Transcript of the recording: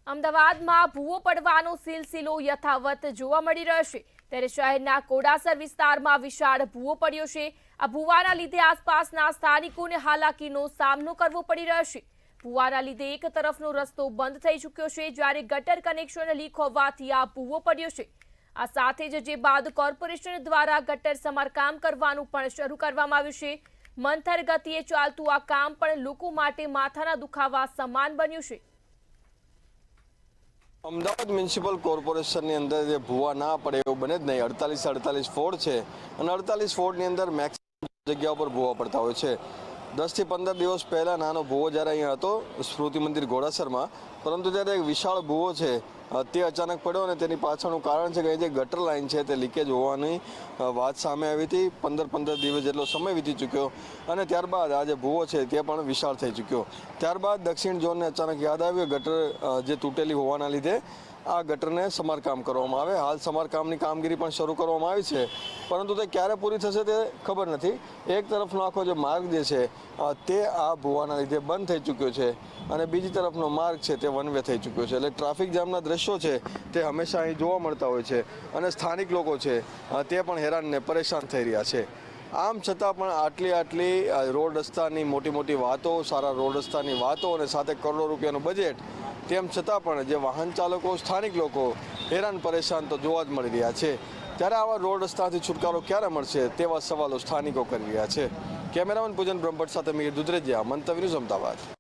અમદાવાદમાં ભૂવો પડવાનો સિલસિલો યથાવત જોવા મળી રહ્યો છે ત્યારે શહેરના કોડાસર વિસ્તારમાં વિશાળ ભૂવો પડ્યો છે। આ ભૂવાના લીધે આસપાસના સ્થાનિકોને હાલાકીનો સામનો કરવો પડી રહ્યો છે। ભૂવાના લીધે એક તરફનો રસ્તો બંધ થઈ ચૂક્યો છે જ્યારે ગટર કનેક્શન લીક હોવાથી આ ભૂવો પડ્યો છે। આ સાથે જ જે બાદ કોર્પોરેશન દ્વારા ગટર સમારકામ કરવાનું પણ શરૂ કરવામાં આવ્યું છે। મંથર ગતિએ ચાલતું આ કામ પણ લોકો માટે માથાના દુખાવા સમાન બન્યું છે। અમદાવાદ મ્યુનિસિપલ કોર્પોરેશનની અંદર જે ભૂવા ના પડે એવું બને જ નહીં। 48 ફ્લોર છે અને 48 ફ્લોરની અંદર મેક્સિમમ જગ્યા પર ભૂવા પડતા હોય છે। 10 થી 15 દિવસ પહેલાં નાનો ભૂવો જ્યારે અહીંયા હતો સ્મૃતિ મંદિર ઘોડાસરમાં, પરંતુ ત્યારે એક વિશાળ ભૂવો છે તે અચાનક પડ્યો અને તેની પાછળનું કારણ છે કે જે ગટર લાઇન છે તે લીકેજ હોવાની વાત સામે આવી હતી। 15 દિવસ જેટલો સમય વીતી ચૂક્યો અને ત્યારબાદ આ જે ભૂવો છે તે પણ વિશાળ થઈ ચૂક્યો। ત્યારબાદ દક્ષિણ ઝોનને અચાનક યાદ આવ્યું ગટર જે તૂટેલી હોવાના લીધે આ ગટરને સમારકામ કરવામાં આવે। હાલ સમારકામની કામગીરી પણ શરૂ કરવામાં આવી છે, પરંતુ તે ક્યારે પૂરી થશે તે ખબર નથી। એક તરફનો આખો જે માર્ગ જે છે તે આ ભૂવાના લીધે બંધ થઈ ચૂક્યો છે અને બીજી તરફનો માર્ગ છે તે વન વે થઈ ચૂક્યો છે, એટલે ટ્રાફિક જામના દ્રશ્યો છે તે હંમેશા અહીં જોવા મળતા હોય છે અને સ્થાનિક લોકો છે તે પણ હેરાન ને પરેશાન થઈ રહ્યા છે। આમ છતાં પણ આટલી રોડ રસ્તાની મોટી વાતો, સારા રોડ રસ્તાની વાતો અને સાથે કરોડો રૂપિયાનું બજેટ, તેમ છતાં પણ જે વાહન ચાલકો, સ્થાનિક લોકો હેરાન પરેશાન તો જોવા જ મળી રહ્યા છે। ત્યારે આવા રોડ રસ્તાથી છુટકારો ક્યારે મળશે તેવા સવાલો સ્થાનિકો કરી રહ્યા છે। કેમેરામેન પૂજન બ્રહ્મભટ્ટ સાથે મીર દુધરેજિયા, મંતવ્ય ન્યૂઝ, અમદાવાદ।